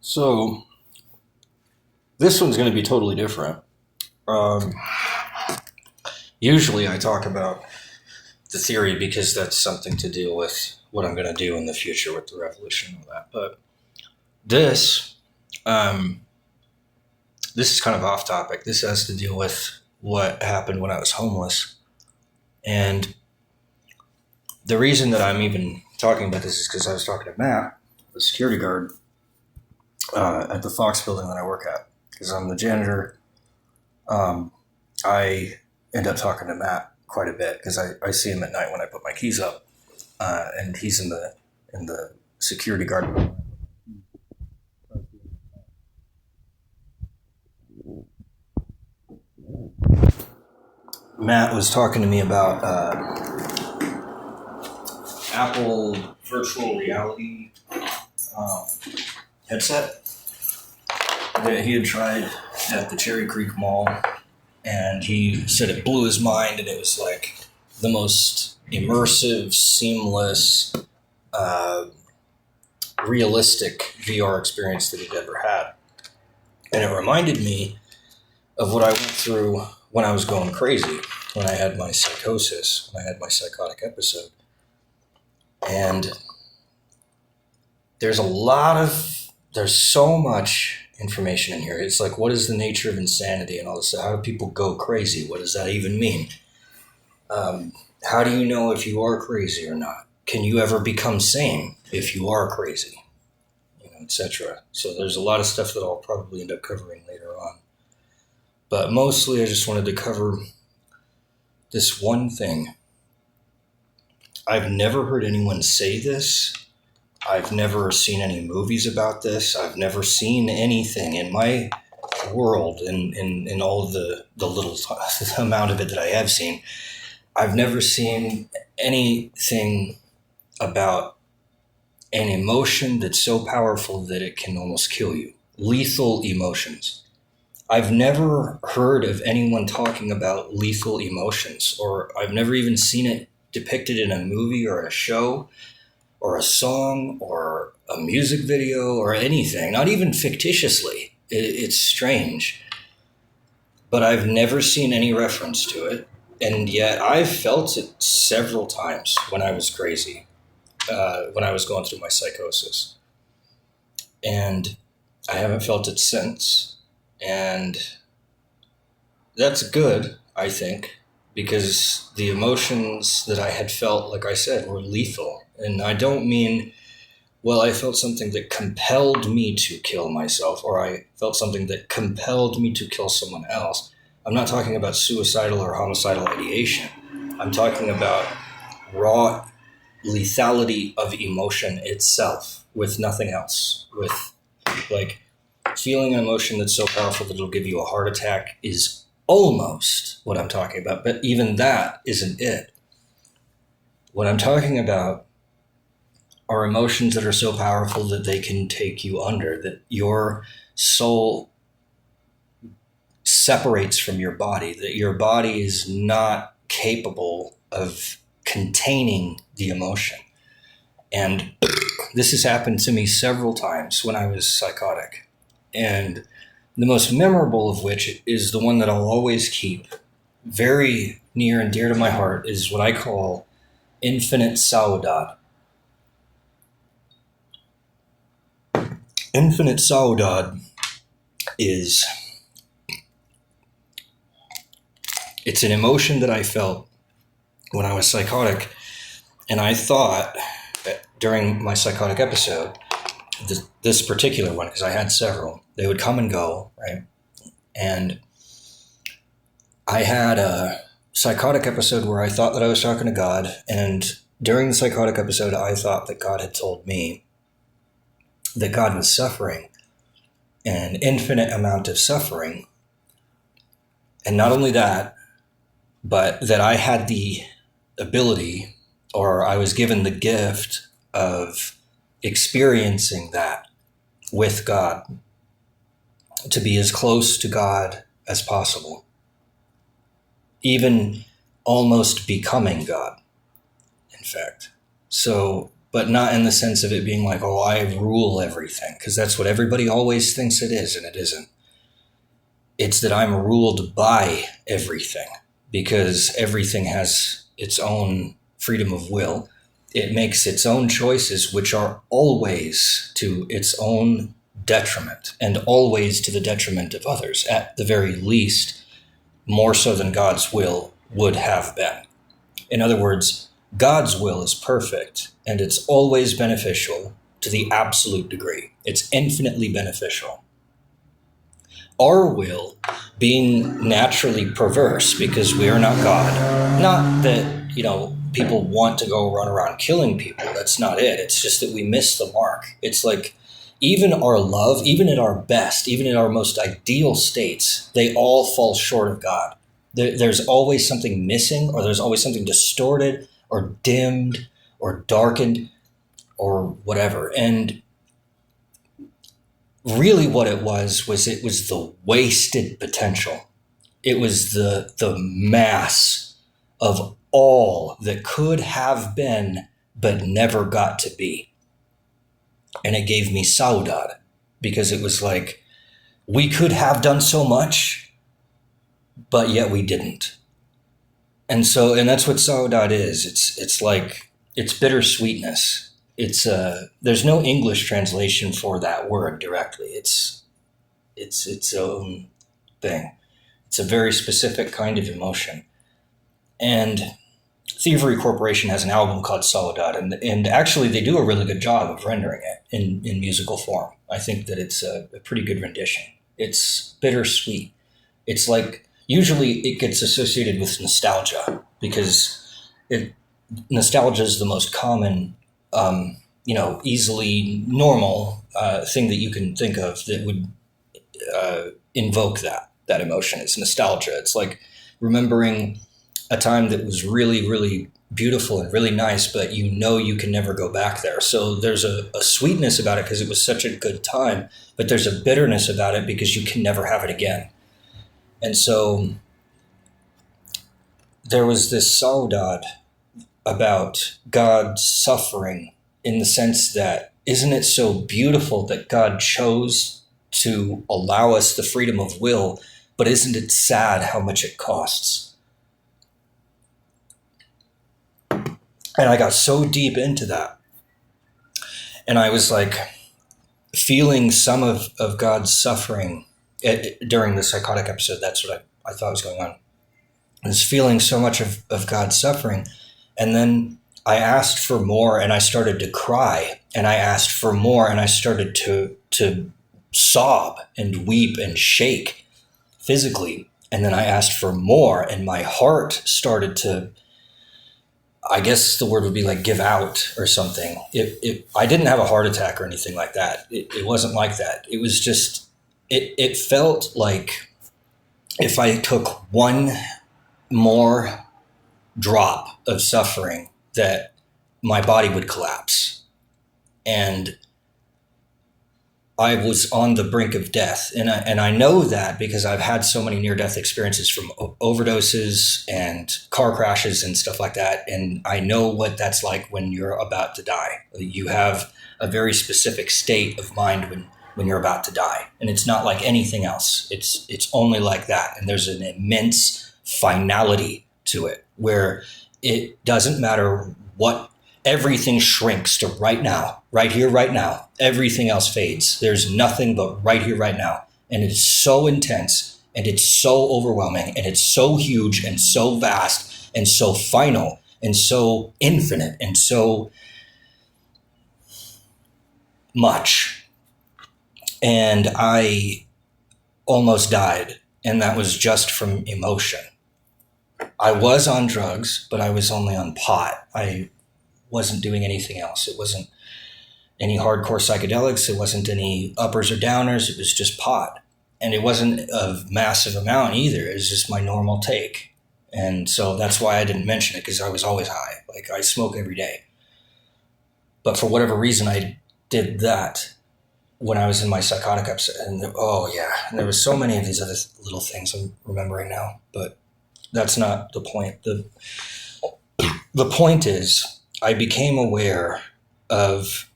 So this one's going to be totally different. Um, Usually I talk about the theory because that's something to deal with what I'm going to do in the future with the revolution and all that. But this, um, this is kind of off topic. This has to deal with what happened when I was homeless. And the reason that I'm even talking about this is because I was talking to Matt, the security guard at the Fox building that I work at, because I'm the janitor. I end up talking to Matt quite a bit because I see him at night when I put my keys up, and he's in the security guard. Matt was talking to me about Apple virtual reality headset that he had tried at the Cherry Creek Mall, and he said it blew his mind, and it was like the most immersive, seamless, realistic VR experience that he'd ever had. And it reminded me of what I went through when I was going crazy, when I had my psychosis, when I had my psychotic episode. And there's so much information in here. It's like, what is the nature of insanity and all this? How do people go crazy? What does that even mean? How do you know if you are crazy or not? Can you ever become sane if you are crazy? Etc. So there's a lot of stuff that I'll probably end up covering later on. But mostly I just wanted to cover this one thing. I've never heard anyone say this. I've never seen any movies about this. I've never seen anything in my world, in all of the little amount of it that I have seen. I've never seen anything about an emotion that's so powerful that it can almost kill you. Lethal emotions. I've never heard of anyone talking about lethal emotions, or I've never even seen it depicted in a movie or a show or a song or a music video or anything, not even fictitiously. It's strange. But I've never seen any reference to it, and yet I've felt it several times when I was crazy, when I was going through my psychosis. And I haven't felt it since. And that's good, I think, because the emotions that I had felt, like I said, were lethal. And I don't mean, well, I felt something that compelled me to kill myself, or I felt something that compelled me to kill someone else. I'm not talking about suicidal or homicidal ideation. I'm talking about raw lethality of emotion itself, with nothing else. With, like, feeling an emotion that's so powerful that it'll give you a heart attack is almost what I'm talking about, but even that isn't it. What I'm talking about are emotions that are so powerful that they can take you under, that your soul separates from your body, that your body is not capable of containing the emotion. And this has happened to me several times when I was psychotic. And the most memorable of which is the one that I'll always keep very near and dear to my heart, is what I call infinite saudade. Infinite saudade it's an emotion that I felt when I was psychotic. And I thought that during my psychotic episode, this particular one, because I had several, they would come and go, right? And I had a psychotic episode where I thought that I was talking to God, and during the psychotic episode, I thought that God had told me that God was suffering an infinite amount of suffering. And not only that, but that I had the ability, or I was given the gift of experiencing that with God, to be as close to God as possible, even almost becoming God, in fact. So but not in the sense of it being like, oh, I rule everything, because that's what everybody always thinks it is, and it isn't. It's that I'm ruled by everything, because everything has its own freedom of will. It makes its own choices, which are always to its own detriment, and always to the detriment of others, at the very least, more so than God's will would have been. In other words, God's will is perfect, and it's always beneficial to the absolute degree. It's infinitely beneficial. Our will being naturally perverse because we are not God. Not that, people want to go run around killing people. That's not it. It's just that we miss the mark. It's like even our love, even at our best, even in our most ideal states, they all fall short of God. There's always something missing, or there's always something distorted or dimmed or darkened or whatever. And really what it was the wasted potential. It was the mass of all that could have been but never got to be. And it gave me saudade, because it was like we could have done so much, but yet we didn't. And that's what saudade is. It's like, it's bittersweetness. There's no English translation for that word directly. It's its own thing. It's a very specific kind of emotion. And Thievery Corporation has an album called Saudade, and actually they do a really good job of rendering it in musical form. I think that it's a pretty good rendition. It's bittersweet. It's like, usually it gets associated with nostalgia, because nostalgia is the most common, easily normal thing that you can think of that would invoke that emotion. It's nostalgia. It's like remembering a time that was really, really beautiful and really nice, but you can never go back there. So there's a sweetness about it because it was such a good time, but there's a bitterness about it because you can never have it again. And so there was this saudade about God suffering, in the sense that, isn't it so beautiful that God chose to allow us the freedom of will, but isn't it sad how much it costs? And I got so deep into that. And I was like feeling some of God's suffering during the psychotic episode. That's what I thought was going on. I was feeling so much of God's suffering. And then I asked for more, and I started to cry. And I asked for more, and I started to sob and weep and shake physically. And then I asked for more, and my heart started to, I guess the word would be like, give out or something. I didn't have a heart attack or anything like that. It wasn't like that. It was just, it felt like if I took one more drop of suffering, that my body would collapse. And I was on the brink of death. And I know that because I've had so many near-death experiences from overdoses and car crashes and stuff like that. And I know what that's like when you're about to die. You have a very specific state of mind when you're about to die. And it's not like anything else. It's only like that. And there's an immense finality to it, where it doesn't matter what, everything shrinks to right now, right here, right now. Everything else fades. There's nothing but right here, right now. And it's so intense, and it's so overwhelming, and it's so huge and so vast and so final and so infinite and so much. And I almost died, and that was just from emotion. I was on drugs, but I was only on pot. I wasn't doing anything else. It wasn't any hardcore psychedelics. It wasn't any uppers or downers. It was just pot. And it wasn't a massive amount either. It was just my normal take. And so that's why I didn't mention it, because I was always high. Like, I smoke every day. But for whatever reason, I did that when I was in my psychotic episode. And and there was so many of these other little things I'm remembering now. But that's not the point. The point is, I became aware of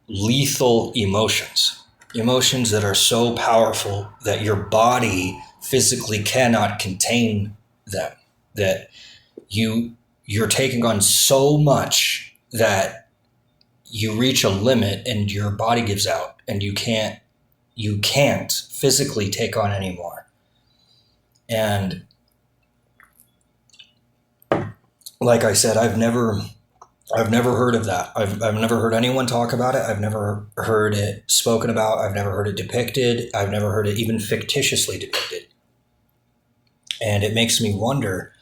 lethal emotions that are so powerful that your body physically cannot contain them, that you're taking on so much that you reach a limit and your body gives out and you can't physically take on anymore. And like I said, I've never heard of that. I've never heard anyone talk about it. I've never heard it spoken about. I've never heard it depicted. I've never heard it even fictitiously depicted. And it makes me wonder,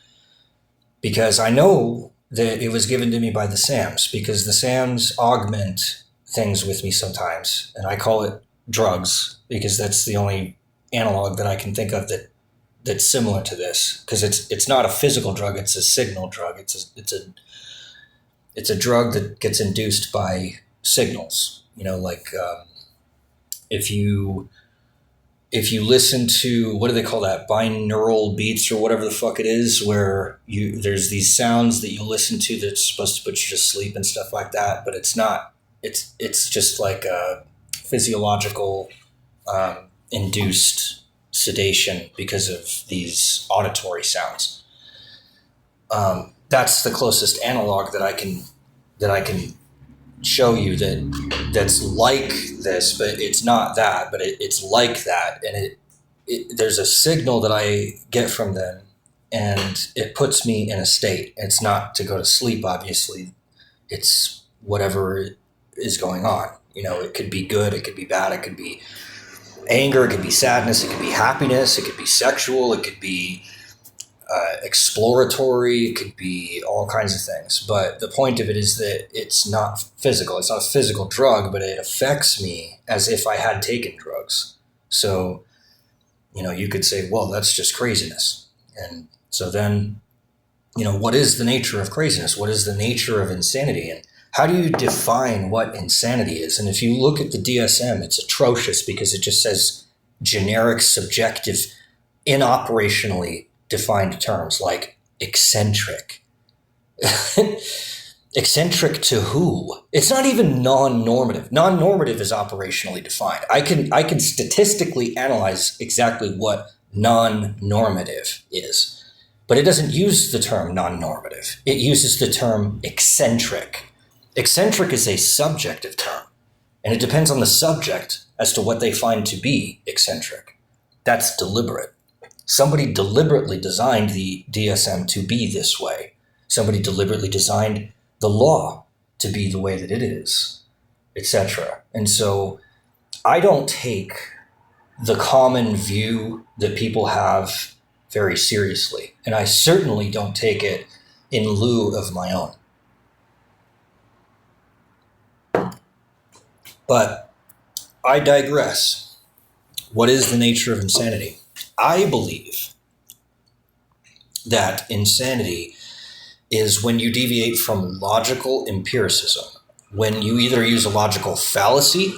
because I know that it was given to me by the Sams, because the Sams augment things with me sometimes. And I call it drugs because that's the only analog that I can think of that's similar to this, because it's not a physical drug, it's a signal drug. It's a drug that gets induced by signals. Like if you listen to, what do they call that, binaural beats or whatever the fuck it is, where there's these sounds that you listen to that's supposed to put you to sleep and stuff like that, but it's not. It's just like a physiological induced sedation because of these auditory sounds. That's the closest analog that I can show you that's like this, but it's not that, but it's like that. And there's a signal that I get from them, and it puts me in a state. It's not to go to sleep, obviously. It's whatever is going on. It could be good, it could be bad, it could be anger, it could be sadness, it could be happiness, it could be sexual, it could be exploratory, it could be all kinds of things. But the point of it is that it's not physical. It's not a physical drug, but it affects me as if I had taken drugs. So, you could say, well, that's just craziness. And so then, what is the nature of craziness? What is the nature of insanity? And how do you define what insanity is? And if you look at the DSM, it's atrocious because it just says generic, subjective, inoperationally defined terms like eccentric. Eccentric to who? It's not even non-normative. Non-normative is operationally defined. I can statistically analyze exactly what non-normative is, but it doesn't use the term non-normative. It uses the term eccentric. Eccentric is a subjective term, and it depends on the subject as to what they find to be eccentric. That's deliberate. Somebody deliberately designed the DSM to be this way. Somebody deliberately designed the law to be the way that it is, etc. And so I don't take the common view that people have very seriously, and I certainly don't take it in lieu of my own. But I digress. What is the nature of insanity? I believe that insanity is when you deviate from logical empiricism, when you either use a logical fallacy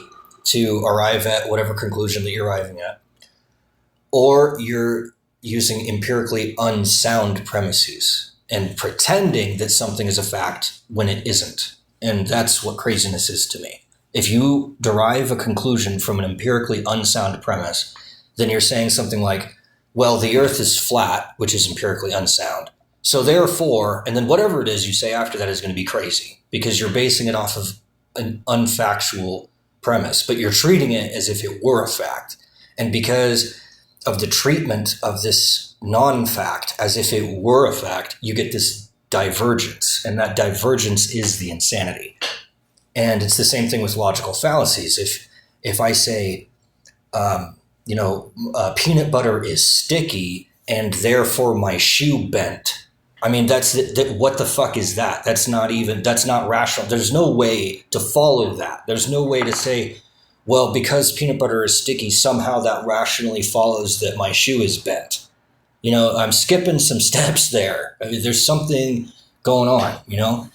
to arrive at whatever conclusion that you're arriving at, or you're using empirically unsound premises and pretending that something is a fact when it isn't. And that's what craziness is to me. If you derive a conclusion from an empirically unsound premise, then you're saying something like, well, the earth is flat, which is empirically unsound. So therefore, and then whatever it is you say after that is going to be crazy because you're basing it off of an unfactual premise, but you're treating it as if it were a fact. And because of the treatment of this non-fact as if it were a fact, you get this divergence, and that divergence is the insanity. And it's the same thing with logical fallacies. If I say, peanut butter is sticky and therefore my shoe bent, I mean, what the fuck is that? That's not rational. There's no way to follow that. There's no way to say, well, because peanut butter is sticky, somehow that rationally follows that my shoe is bent. I'm skipping some steps there. I mean, there's something going on,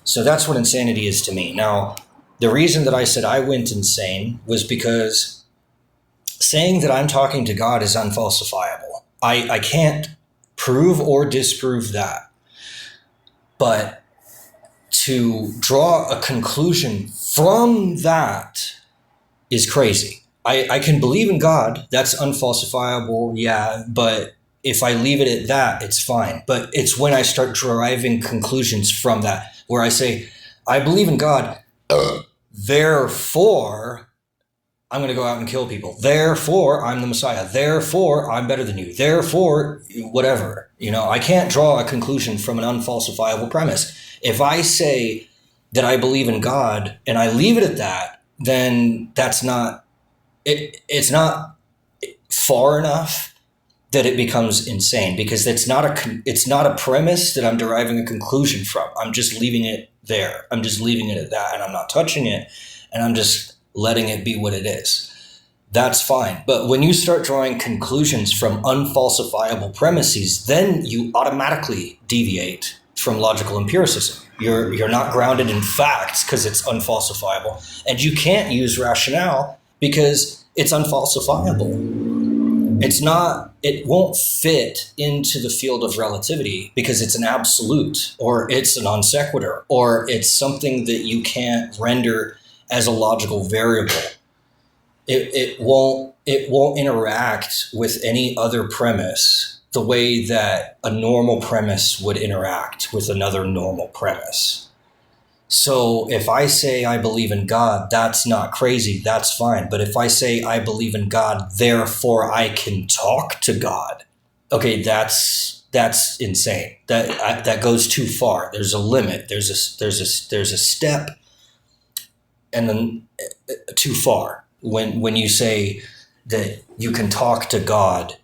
So that's what insanity is to me. Now, the reason that I said I went insane was because saying that I'm talking to God is unfalsifiable. I can't prove or disprove that. But to draw a conclusion from that is crazy. I can believe in God. That's unfalsifiable. Yeah. But if I leave it at that, it's fine. But it's when I start deriving conclusions from that, where I say, I believe in God, therefore I'm going to go out and kill people. Therefore, I'm the Messiah. Therefore, I'm better than you. Therefore, whatever. I can't draw a conclusion from an unfalsifiable premise. If I say that I believe in God and I leave it at that, then that's not, it's not far enough that it becomes insane, because it's not a premise that I'm deriving a conclusion from. I'm just leaving it there. I'm just leaving it at that, and I'm not touching it, and I'm just letting it be what it is. That's fine. But when you start drawing conclusions from unfalsifiable premises, then you automatically deviate from logical empiricism. You're not grounded in facts because it's unfalsifiable, and you can't use rationale because it's unfalsifiable. It won't fit into the field of relativity because it's an absolute, or it's a non sequitur, or it's something that you can't render as a logical variable. It won't interact with any other premise the way that a normal premise would interact with another normal premise. So if I say I believe in God, that's not crazy, that's fine. But if I say I believe in God, therefore I can talk to God, okay, that's insane. That goes too far. There's a limit. There's a step, and then too far. When you say that you can talk to God,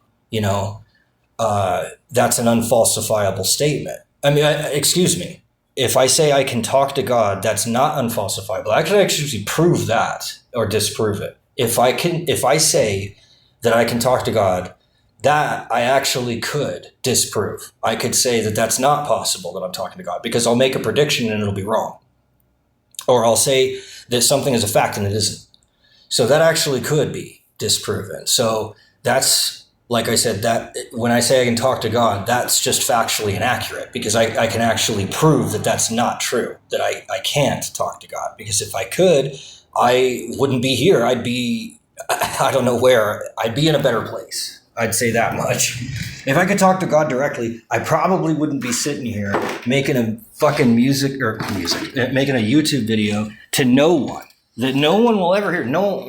that's an unfalsifiable statement. I mean, excuse me. If I say I can talk to God, that's not unfalsifiable. I can actually prove that or disprove it. If I say that I can talk to God, that I actually could disprove. I could say that that's not possible that I'm talking to God, because I'll make a prediction and it'll be wrong. Or I'll say that something is a fact and it isn't. So that actually could be disproven. So that's, like I said, that when I say I can talk to God, that's just factually inaccurate, because I can actually prove that that's not true, that I can't talk to God. Because if I could, I wouldn't be here. I'd be, I don't know where, I'd be in a better place. I'd say that much. If I could talk to God directly, I probably wouldn't be sitting here making a fucking making a YouTube video to no one, that no one will ever hear. No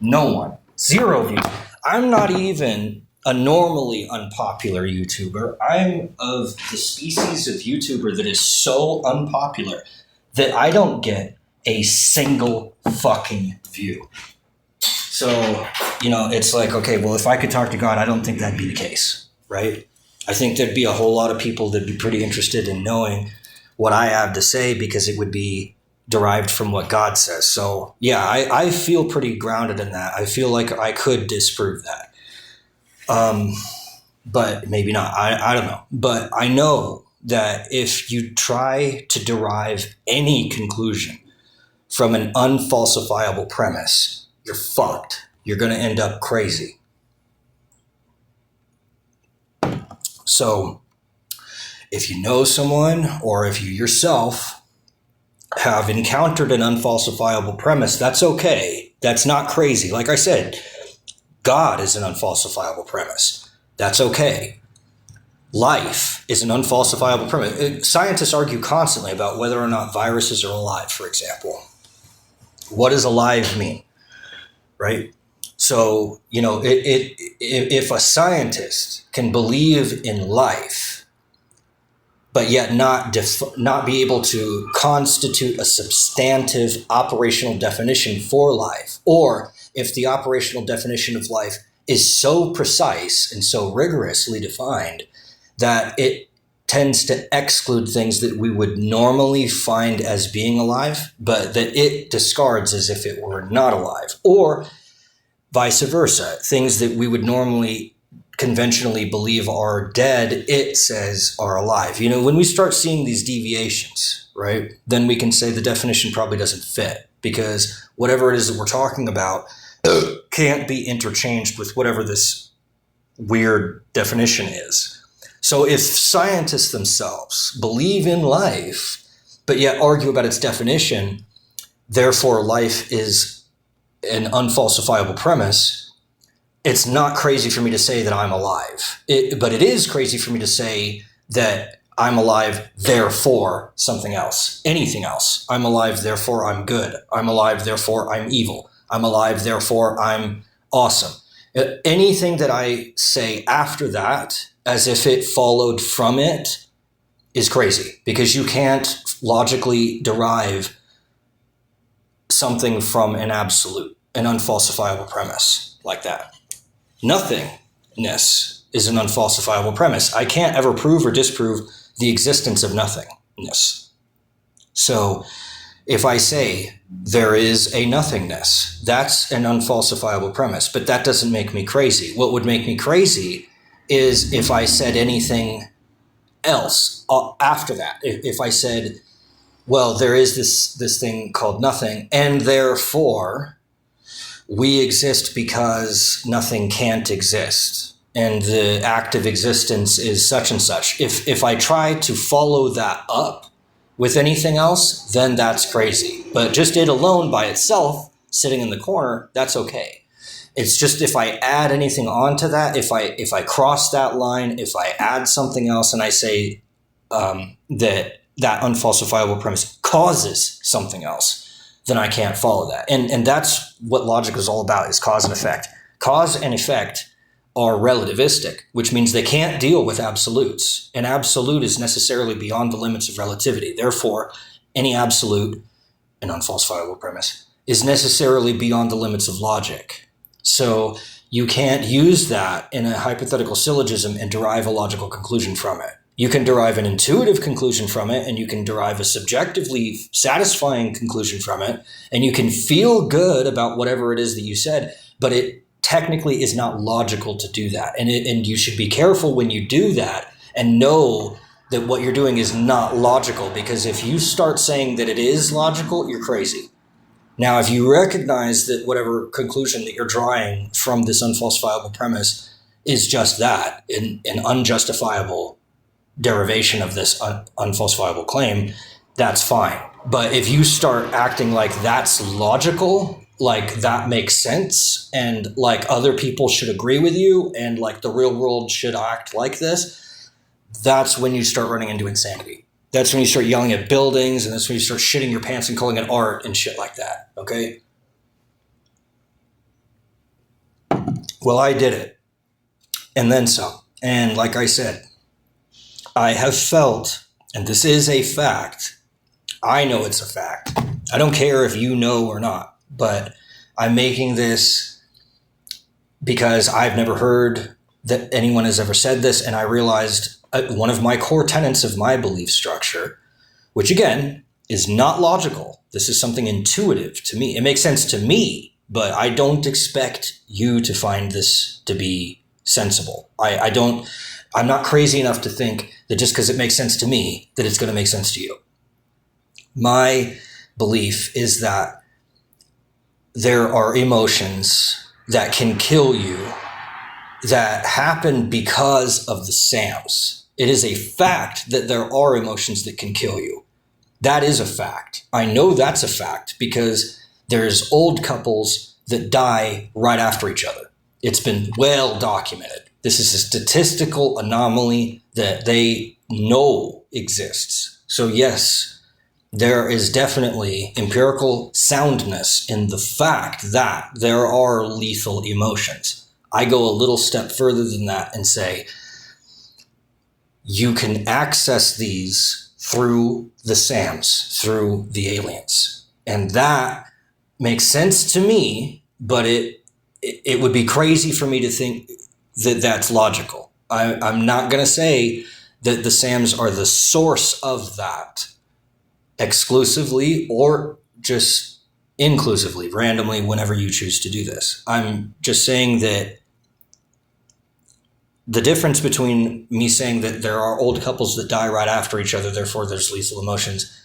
one. Zero views. I'm not even a normally unpopular YouTuber. I'm of the species of YouTuber that is so unpopular that I don't get a single fucking view. So, it's like, okay, well, if I could talk to God, I don't think that'd be the case, right? I think there'd be a whole lot of people that'd be pretty interested in knowing what I have to say, because it would be derived from what God says. So, yeah, I feel pretty grounded in that. I feel like I could disprove that. But maybe not. I don't know. But I know that if you try to derive any conclusion from an unfalsifiable premise, you're fucked. You're going to end up crazy. So if you know someone, or if you yourself have encountered an unfalsifiable premise, that's okay. That's not crazy. Like I said, God is an unfalsifiable premise. That's okay. Life is an unfalsifiable premise. Scientists argue constantly about whether or not viruses are alive, for example. What does alive mean? Right? So, if a scientist can believe in life, but yet not be able to constitute a substantive operational definition for life, or if the operational definition of life is so precise and so rigorously defined that it tends to exclude things that we would normally find as being alive, but that it discards as if it were not alive, or vice versa, things that we would normally conventionally believe are dead, it says are alive. When we start seeing these deviations, right, then we can say the definition probably doesn't fit, because whatever it is that we're talking about can't be interchanged with whatever this weird definition is. So if scientists themselves believe in life, but yet argue about its definition, therefore life is an unfalsifiable premise, it's not crazy for me to say that I'm alive. But it is crazy for me to say that I'm alive, therefore something else, anything else. I'm alive, therefore I'm good. I'm alive, therefore I'm evil. I'm alive, therefore I'm awesome. Anything that I say after that, as if it followed from it, is crazy, because you can't logically derive something from an absolute, an unfalsifiable premise like that. Nothingness is an unfalsifiable premise. I can't ever prove or disprove the existence of nothingness. So if I say there is a nothingness, that's an unfalsifiable premise, but that doesn't make me crazy. What would make me crazy is if I said anything else after that. If I said, well, there is this thing called nothing, and therefore we exist because nothing can't exist, and the act of existence is such and such. If I try to follow that up with anything else, then that's crazy. But just it alone by itself, sitting in the corner, that's okay. It's just if I add anything onto that, if I cross that line, if I add something else and I say that unfalsifiable premise causes something else, then I can't follow that. And that's what logic is all about, is cause and effect. Cause and effect are relativistic, which means they can't deal with absolutes. An absolute is necessarily beyond the limits of relativity. Therefore, any absolute, an unfalsifiable premise, is necessarily beyond the limits of logic. So you can't use that in a hypothetical syllogism and derive a logical conclusion from it. You can derive an intuitive conclusion from it, and you can derive a subjectively satisfying conclusion from it, and you can feel good about whatever it is that you said, but it technically is not logical to do that. And you should be careful when you do that and know that what you're doing is not logical, because if you start saying that it is logical, you're crazy. Now, if you recognize that whatever conclusion that you're drawing from this unfalsifiable premise is just that, an unjustifiable derivation of this unfalsifiable claim, that's fine. But if you start acting like that's logical, like that makes sense, and like other people should agree with you, and like the real world should act like this, that's when you start running into insanity. That's when you start yelling at buildings, and that's when you start shitting your pants and calling it art and shit like that, okay? Well, I did it. And then some. And like I said, I have felt, and this is a fact, I know it's a fact. I don't care if you know or not, but I'm making this because I've never heard that anyone has ever said this, and I realized one of my core tenets of my belief structure, which again is not logical. This is something intuitive to me. It makes sense to me, but I don't expect you to find this to be sensible. I'm not crazy enough to think that just because it makes sense to me, that it's going to make sense to you. My belief is that there are emotions that can kill you that happen because of the SAMs. It is a fact that there are emotions that can kill you. That is a fact. I know that's a fact because there's old couples that die right after each other. It's been well documented. This is a statistical anomaly that they know exists. So yes, there is definitely empirical soundness in the fact that there are lethal emotions. I go a little step further than that and say, you can access these through the SAMs, through the aliens. And that makes sense to me, but it would be crazy for me to think that that's logical. I'm not going to say that the SAMs are the source of that exclusively or just inclusively, randomly, whenever you choose to do this. I'm just saying that the difference between me saying that there are old couples that die right after each other, therefore there's lethal emotions,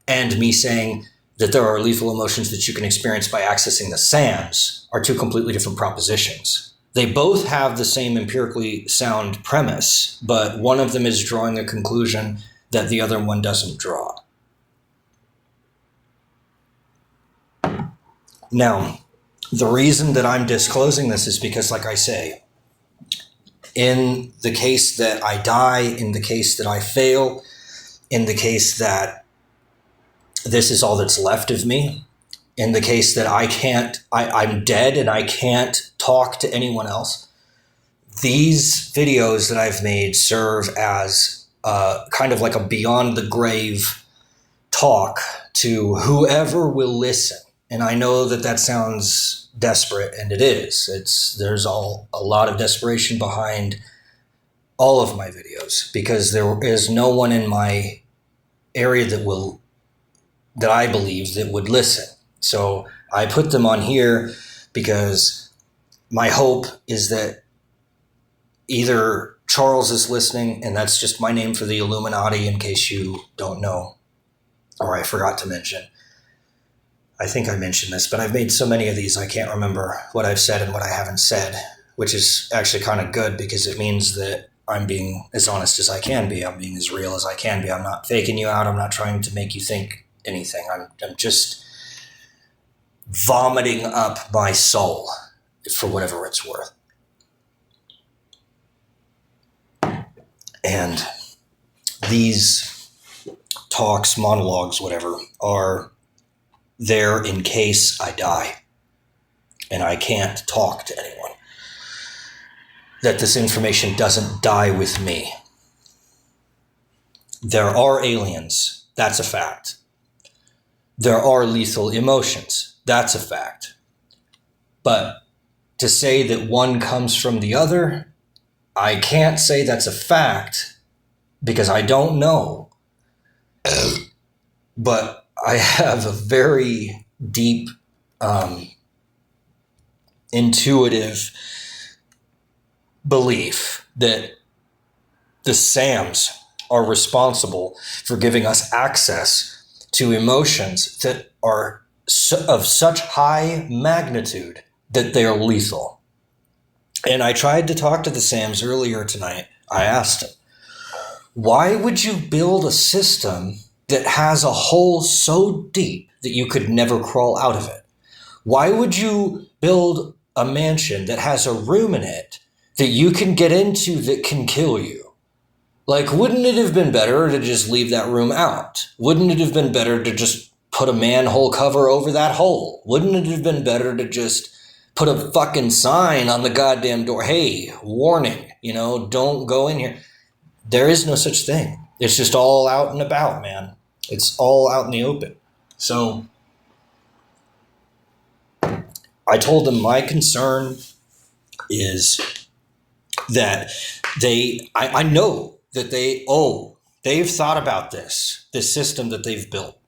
and me saying that there are lethal emotions that you can experience by accessing the SAMs are two completely different propositions. They both have the same empirically sound premise, but one of them is drawing a conclusion that the other one doesn't draw. Now, the reason that I'm disclosing this is because, like I say, in the case that I die, in the case that I fail, in the case that this is all that's left of me, in the case that I'm dead and I can't talk to anyone else, these videos that I've made serve as kind of like a beyond the grave talk to whoever will listen. And I know that that sounds desperate, and it is. There's a lot of desperation behind all of my videos, because there is no one in my area that I believe that would listen. So I put them on here because my hope is that either Charles is listening, and that's just my name for the Illuminati in case you don't know, or I forgot to mention. I think I mentioned this, but I've made so many of these I can't remember what I've said and what I haven't said, which is actually kind of good because it means that I'm being as honest as I can be. I'm being as real as I can be. I'm not faking you out. I'm not trying to make you think anything. I'm just vomiting up my soul for whatever it's worth. And these talks, monologues, whatever, are there in case I die and I can't talk to anyone, that this information doesn't die with me. There are aliens. That's a fact. There are lethal emotions. That's a fact. But to say that one comes from the other, I can't say that's a fact because I don't know. But I have a very deep, intuitive belief that the SAMs are responsible for giving us access to emotions that are of such high magnitude that they are lethal. And I tried to talk to the SAMs earlier tonight. I asked them, why would you build a system that has a hole so deep that you could never crawl out of it? Why would you build a mansion that has a room in it that you can get into that can kill you? Like, wouldn't it have been better to just leave that room out? Wouldn't it have been better to just put a manhole cover over that hole? Wouldn't it have been better to just put a fucking sign on the goddamn door? Hey, warning, don't go in here. There is no such thing. It's just all out and about, man. It's all out in the open. So I told them my concern is that I know that they've thought about this system that they've built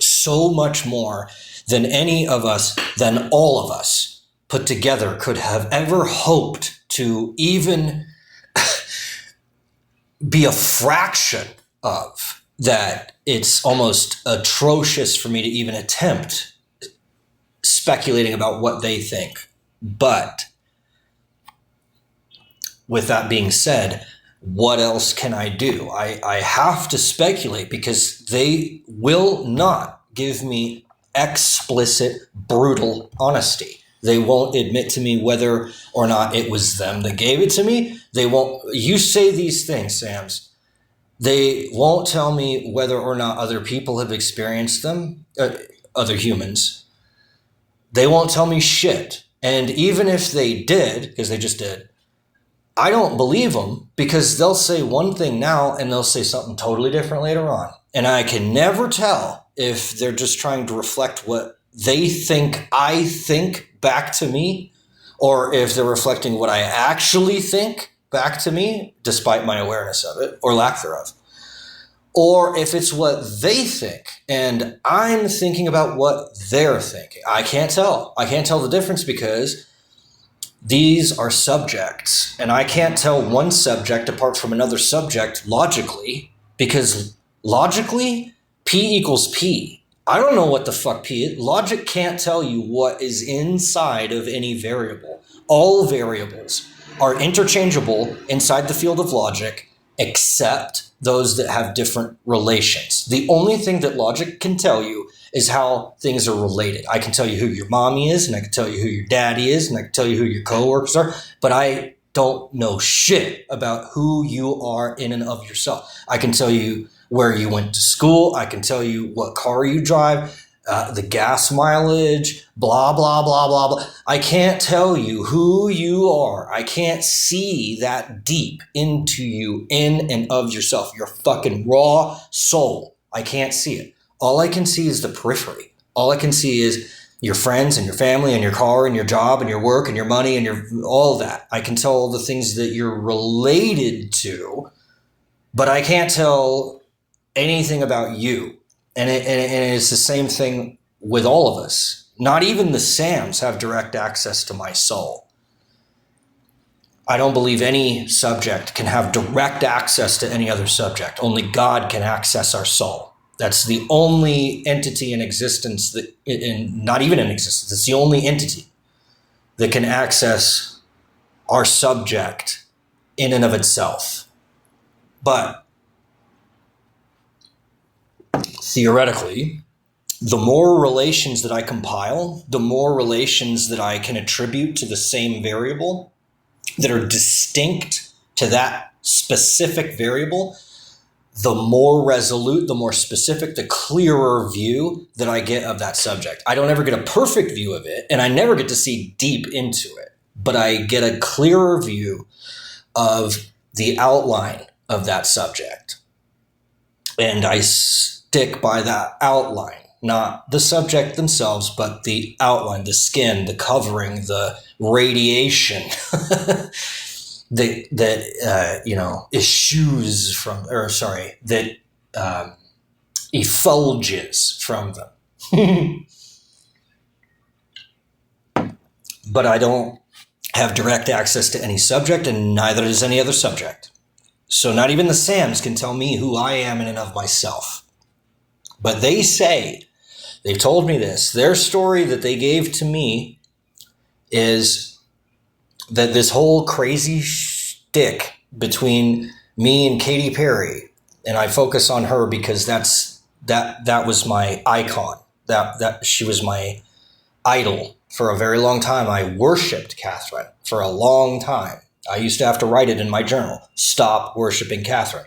so much more than any of us, than all of us put together could have ever hoped to even be a fraction of. That it's almost atrocious for me to even attempt speculating about what they think. But with that being said, what else can I do? I have to speculate because they will not give me explicit, brutal honesty. They won't admit to me whether or not it was them that gave it to me. They won't. You say these things, Sams. They won't tell me whether or not other people have experienced them, other humans. They won't tell me shit. And even if they did, because they just did, I don't believe them because they'll say one thing now and they'll say something totally different later on. And I can never tell if they're just trying to reflect what they think I think back to me, or if they're reflecting what I actually think back to me, despite my awareness of it, or lack thereof. Or if it's what they think, and I'm thinking about what they're thinking. I can't tell. I can't tell the difference because these are subjects, and I can't tell one subject apart from another subject logically, because logically, P equals P. I don't know what the fuck P is. Logic can't tell you what is inside of any variable. All variables are interchangeable inside the field of logic, except those that have different relations. The only thing that logic can tell you is how things are related. I can tell you who your mommy is, and I can tell you who your daddy is, and I can tell you who your coworkers are, but I don't know shit about who you are in and of yourself. I can tell you where you went to school. I can tell you what car you drive, the gas mileage, blah, blah, blah, blah, blah. I can't tell you who you are. I can't see that deep into you in and of yourself, your fucking raw soul. I can't see it. All I can see is the periphery. All I can see is your friends and your family and your car and your job and your work and your money and your all that. I can tell all the things that you're related to, but I can't tell anything about you. And it's the same thing with all of us. Not even the Sams have direct access to my soul. I don't believe any subject can have direct access to any other subject. Only God can access our soul. That's the only entity in existence that, not even in existence, it's the only entity that can access our subject in and of itself. But theoretically, the more relations that I compile, the more relations that I can attribute to the same variable that are distinct to that specific variable, the more resolute, the more specific, the clearer view that I get of that subject. I don't ever get a perfect view of it, and I never get to see deep into it, but I get a clearer view of the outline of that subject. And I stick by that outline, not the subject themselves, but the outline, the skin, the covering, the radiation that issues from, that effulges from them. But I don't have direct access to any subject, and neither does any other subject. So not even the Sams can tell me who I am in and of myself. But they say, they've told me this, their story that they gave to me is that this whole crazy shtick between me and Katy Perry, and I focus on her because that was my icon. That she was my idol for a very long time. I worshipped Catherine for a long time. I used to have to write it in my journal. Stop worshiping Catherine.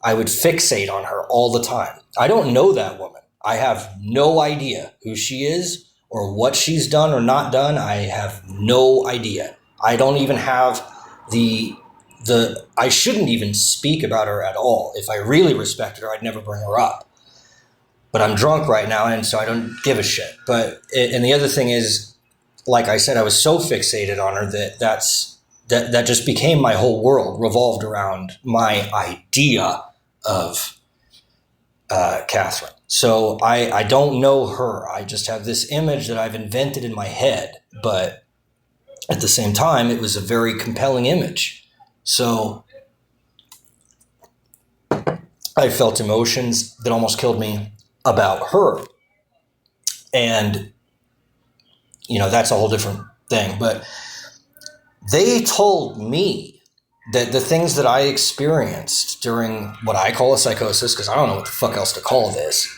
I would fixate on her all the time. I don't know that woman. I have no idea who she is or what she's done or not done. I have no idea. I don't even have I shouldn't even speak about her at all. If I really respected her, I'd never bring her up. But I'm drunk right now, and so I don't give a shit. And the other thing is, like I said, I was so fixated on her that just became my whole world, revolved around my idea of Catherine. So I don't know her. I just have this image that I've invented in my head, but at the same time, it was a very compelling image. So I felt emotions that almost killed me about her. And, that's a whole different thing. But they told me that the things that I experienced during what I call a psychosis, because I don't know what the fuck else to call this,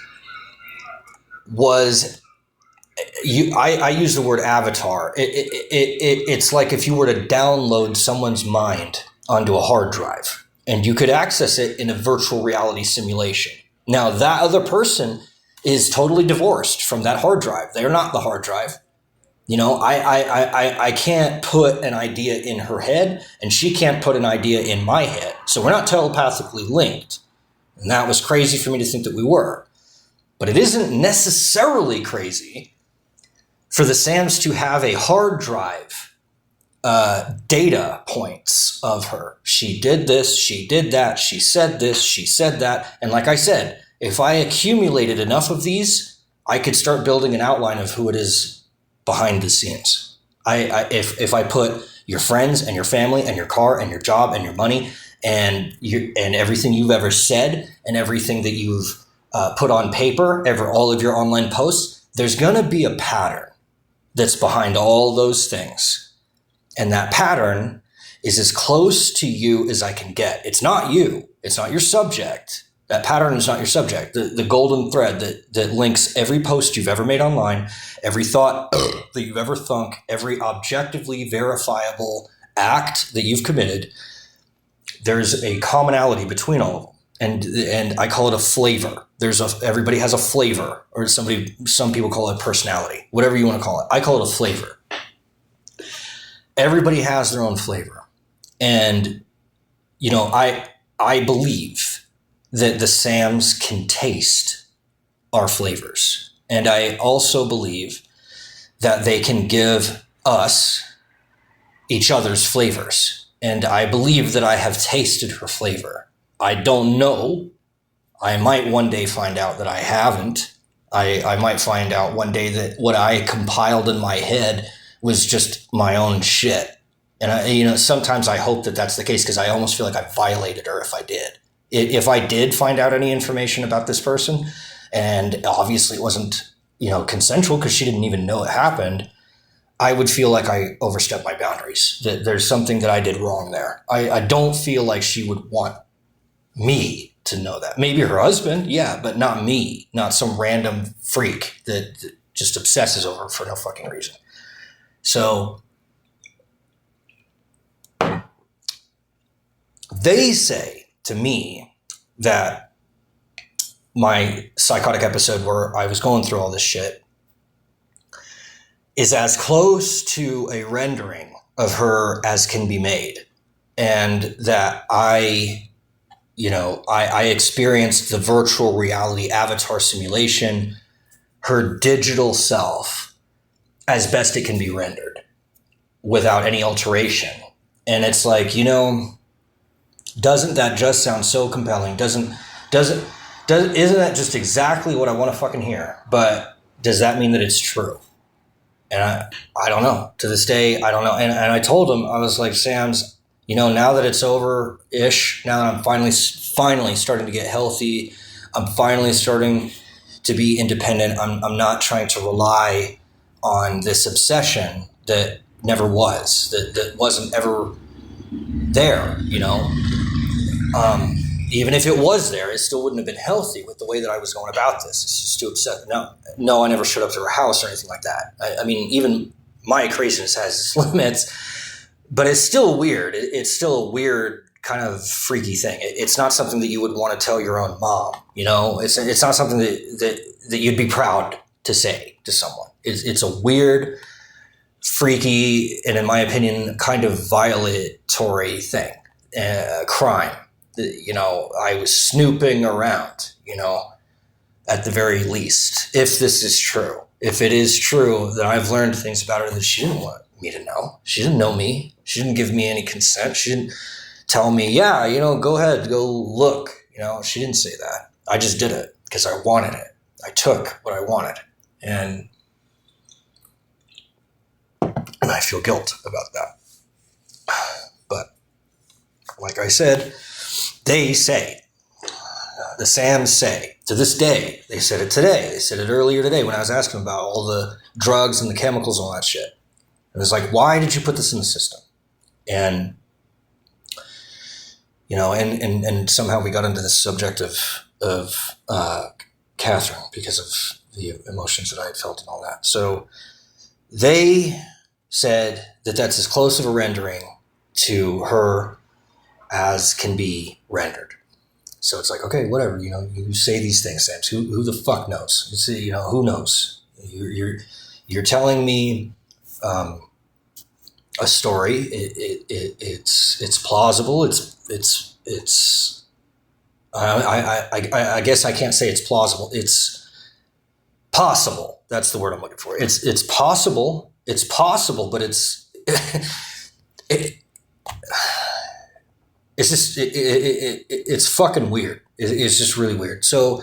was... I use the word avatar. It's like if you were to download someone's mind onto a hard drive and you could access it in a virtual reality simulation. Now, that other person is totally divorced from that hard drive. They're not the hard drive. I can't put an idea in her head, and she can't put an idea in my head. So we're not telepathically linked. And that was crazy for me to think that we were. But it isn't necessarily crazy for the Sams to have a hard drive data points of her. She did this, she did that, she said this, she said that. And like I said, if I accumulated enough of these, I could start building an outline of who it is behind the scenes. If I put your friends and your family and your car and your job and your money and everything you've ever said and everything that you've put on paper, all of your online posts, there's going to be a pattern that's behind all those things. And that pattern is as close to you as I can get. It's not you. It's not your subject. That pattern is not your subject. The golden thread that links every post you've ever made online, every thought that you've ever thunk, every objectively verifiable act that you've committed, there's a commonality between all of them. And I call it a flavor. Everybody has a flavor, or some people call it personality, whatever you want to call it. I call it a flavor. Everybody has their own flavor. And, I believe that the Sams can taste our flavors. And I also believe that they can give us each other's flavors. And I believe that I have tasted her flavor. I don't know. I might one day find out that I haven't. I might find out one day that what I compiled in my head was just my own shit. And sometimes I hope that that's the case, because I almost feel like I violated her if I did. If I did find out any information about this person, and obviously it wasn't, consensual because she didn't even know it happened, I would feel like I overstepped my boundaries, that there's something that I did wrong there. I don't feel like she would want me to know that. Maybe her husband, yeah, but not me, not some random freak that just obsesses over her for no fucking reason. So they say to me that my psychotic episode where I was going through all this shit is as close to a rendering of her as can be made. And that I experienced the virtual reality avatar simulation, her digital self, as best it can be rendered without any alteration. And it's like, doesn't that just sound so compelling? Isn't that just exactly what I want to fucking hear? But does that mean that it's true? And I don't know. To this day, I don't know. And I told him, I was like, Sam's, now that it's over-ish, now that I'm finally starting to get healthy, I'm finally starting to be independent. I'm not trying to rely on this obsession that never was, that wasn't ever there, even if it was there, it still wouldn't have been healthy with the way that I was going about this. It's just too upset. No, I never showed up to her house or anything like that. I mean, even my craziness has its limits, but it's still weird. It's still a weird kind of freaky thing. It's not something that you would want to tell your own mom. It's not something that you'd be proud to say to someone. It's a weird, freaky, and in my opinion, kind of violatory thing, crime. I was snooping around, at the very least, if this is true. If it is true that I've learned things about her that she didn't want me to know. She didn't know me. She didn't give me any consent. She didn't tell me, yeah, go ahead, go look. She didn't say that. I just did it because I wanted it. I took what I wanted. And I feel guilt about that. But like I said, they say, the Sams say, to this day, they said it today, they said it earlier today when I was asking about all the drugs and the chemicals and all that shit. It was like, why did you put this in the system? And, and somehow we got into the subject of Catherine because of the emotions that I had felt and all that. So they said that that's as close of a rendering to her as can be rendered. So it's like, okay, whatever, you say these things, Sam. Who the fuck knows? Who knows? You're telling me a story. It's plausible. It's I guess I can't say it's plausible. It's possible. That's the word I'm looking for. It's possible. It's possible, but it's just it's fucking weird. It's just really weird. So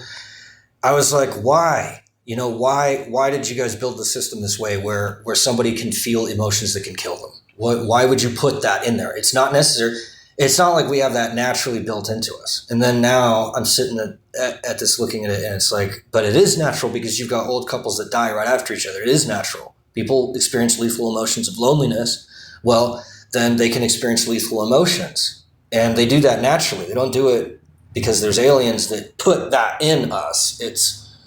I was like, why? Why did you guys build the system this way where somebody can feel emotions that can kill them? Why would you put that in there? It's not necessary. It's not like we have that naturally built into us. And then now I'm sitting at this looking at it, and it's like, but it is natural because you've got old couples that die right after each other. It is natural. People experience lethal emotions of loneliness Well, then they can experience lethal emotions. And they do that naturally. They don't do it because there's aliens that put that in us. It's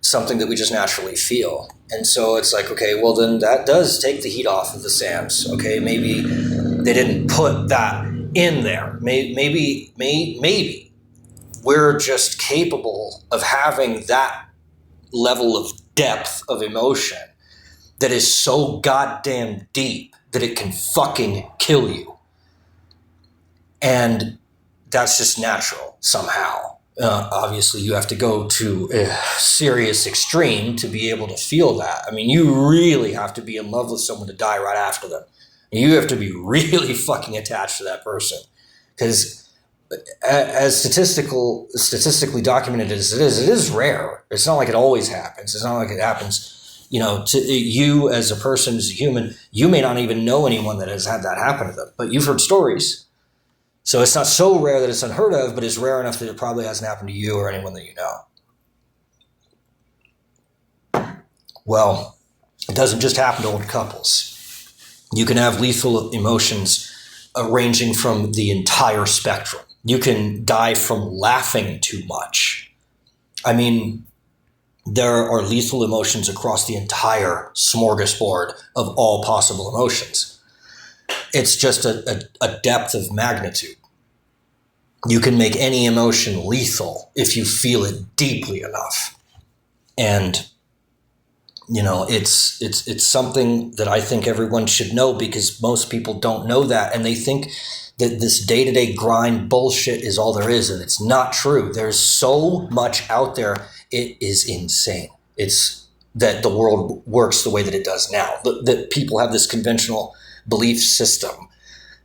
something that we just naturally feel. And so it's like, okay, well, then that does take the heat off of the SAMs. Okay, maybe they didn't put that in there. Maybe we're just capable of having that level of depth of emotion that is so goddamn deep that it can fucking kill you. And that's just natural somehow. Obviously, you have to go to a serious extreme to be able to feel that. I mean, you really have to be in love with someone to die right after them. You have to be really fucking attached to that person. Because as statistically documented as it is rare. It's not like it always happens. It's not like it happens, to you as a person, as a human. You may not even know anyone that has had that happen to them, but you've heard stories. So it's not so rare that it's unheard of, but it's rare enough that it probably hasn't happened to you or anyone that you know. Well, it doesn't just happen to old couples. You can have lethal emotions ranging from the entire spectrum. You can die from laughing too much. I mean, there are lethal emotions across the entire smorgasbord of all possible emotions. It's just a depth of magnitude. You can make any emotion lethal if you feel it deeply enough. And, it's something that I think everyone should know, because most people don't know that. And they think that this day-to-day grind bullshit is all there is. And it's not true. There's so much out there. It is insane. It's that the world works the way that it does now. That people have this conventional belief system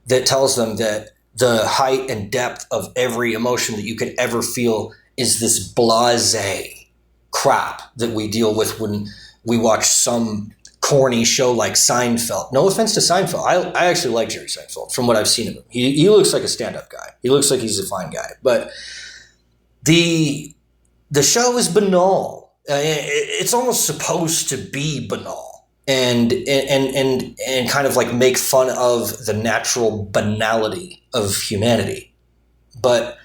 that tells them that the height and depth of every emotion that you could ever feel is this blasé crap that we deal with when we watch some corny show like Seinfeld. No offense to Seinfeld. I actually like Jerry Seinfeld from what I've seen of him. He looks like a stand-up guy. He looks like he's a fine guy. But the show is banal. It's almost supposed to be banal. And kind of like make fun of the natural banality of humanity. But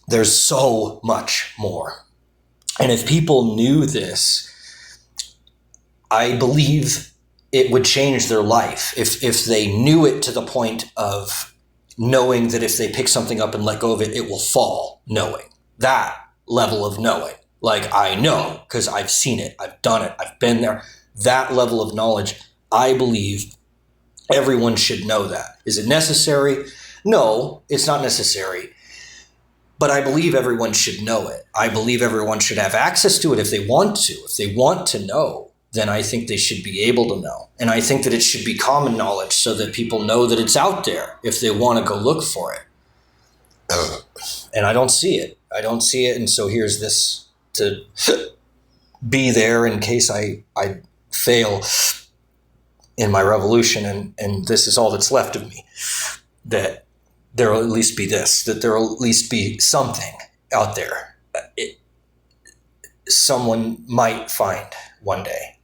there's so much more. And if people knew this, I believe it would change their life. If they knew it to the point of knowing that if they pick something up and let go of it, it will fall, knowing. That level of knowing. Like, I know, because I've seen it, I've done it, I've been there. That level of knowledge, I believe everyone should know that. Is it necessary? No, it's not necessary. But I believe everyone should know it. I believe everyone should have access to it if they want to. If they want to know, then I think they should be able to know. And I think that it should be common knowledge so that people know that it's out there if they want to go look for it. And I don't see it. And so here's this to be there in case I fail in my revolution, and this is all that's left of me, that there will at least be this, that there will at least be something out there someone might find one day.